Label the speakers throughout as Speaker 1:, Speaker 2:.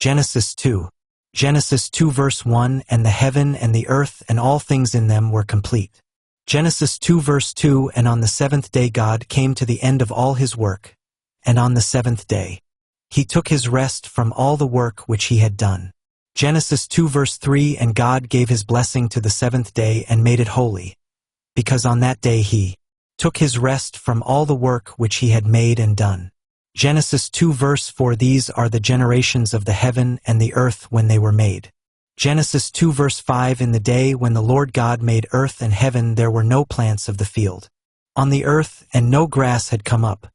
Speaker 1: Genesis 2. Genesis 2 verse 1, and the heaven and the earth and all things in them were complete. Genesis 2 verse 2, and on the seventh day God came to the end of all his work, and on the seventh day he took his rest from all the work which he had done. Genesis 2 verse 3, and God gave his blessing to the seventh day and made it holy, because on that day he took his rest from all the work which he had made and done. Genesis 2 verse 4, these are the generations of the heaven and the earth when they were made. Genesis 2 verse 5, in the day when the Lord God made earth and heaven there were no plants of the field on the earth, and no grass had come up,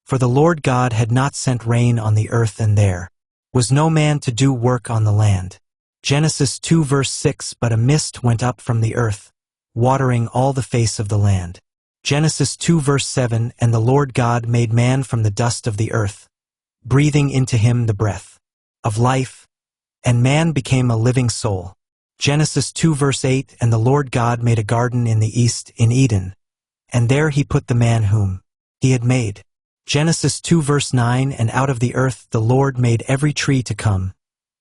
Speaker 1: for the Lord God had not sent rain on the earth, and there was no man to do work on the land. Genesis 2 verse 6, but a mist went up from the earth, watering all the face of the land. Genesis 2 verse 7, and the Lord God made man from the dust of the earth, breathing into him the breath of life, and man became a living soul. Genesis 2 verse 8, and the Lord God made a garden in the east in Eden, and there he put the man whom he had made. Genesis 2 verse 9, and out of the earth the Lord made every tree to come,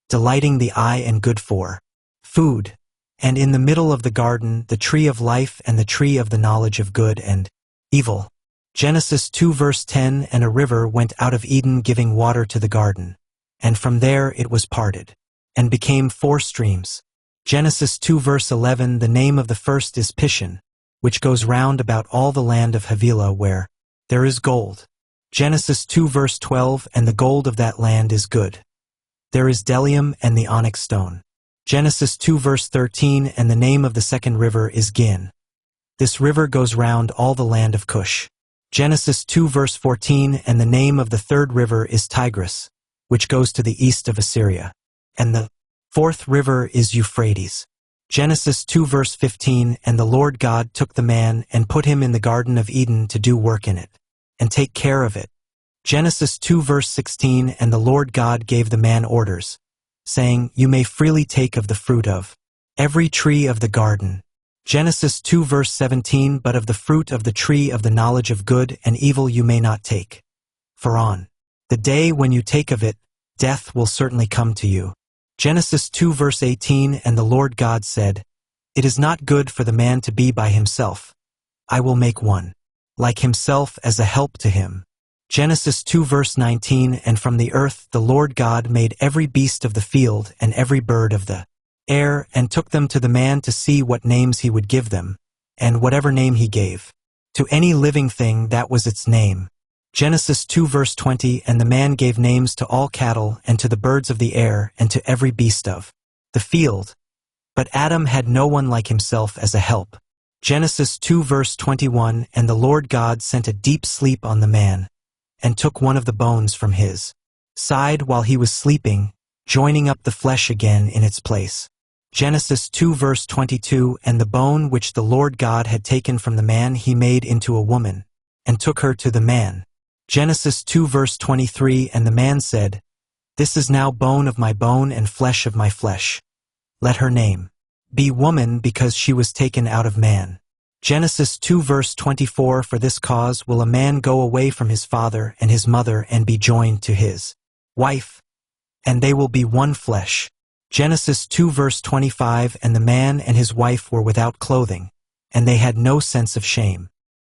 Speaker 1: delighting the eye and good for food, and in the middle of the garden the tree of life and the tree of the knowledge of good and evil. Genesis 2 verse 10, and a river went out of Eden giving water to the garden, and from there it was parted, and became 4 streams. Genesis 2 verse 11, the name of the first is Pishon, which goes round about all the land of Havilah where there is gold. Genesis 2 verse 12, and the gold of that land is good. There is bdellium and the onyx stone. Genesis 2 verse 13, and the name of the second river is Gin. This river goes round all the land of Cush. Genesis 2 verse 14, and the name of the third river is Tigris, which goes to the east of Assyria. And the fourth river is Euphrates. Genesis 2 verse 15, and the Lord God took the man and put him in the Garden of Eden to do work in it, and take care of it. Genesis 2 verse 16, and the Lord God gave the man orders, saying, you may freely take of the fruit of every tree of the garden. Genesis 2 verse 17, but of the fruit of the tree of the knowledge of good and evil you may not take, for on the day when you take of it, death will certainly come to you. Genesis 2 verse 18, and the Lord God said, it is not good for the man to be by himself. I will make one like himself as a help to him. Genesis 2 verse 19, and from the earth the Lord God made every beast of the field and every bird of the air, and took them to the man to see what names he would give them, and whatever name he gave to any living thing, that was its name. Genesis 2 verse 20, and the man gave names to all cattle and to the birds of the air and to every beast of the field. But Adam had no one like himself as a help. Genesis 2 verse 21, and the Lord God sent a deep sleep on the man, and took one of the bones from his side while he was sleeping, joining up the flesh again in its place. Genesis 2 verse 22, and the bone which the Lord God had taken from the man he made into a woman, and took her to the man. Genesis 2 verse 23, and the man said, this is now bone of my bone and flesh of my flesh. Let her name be woman, because she was taken out of man. Genesis 2 verse 24, for this cause will a man go away from his father and his mother and be joined to his wife, and they will be one flesh. Genesis 2 verse 25, and the man and his wife were without clothing, and they had no sense of shame.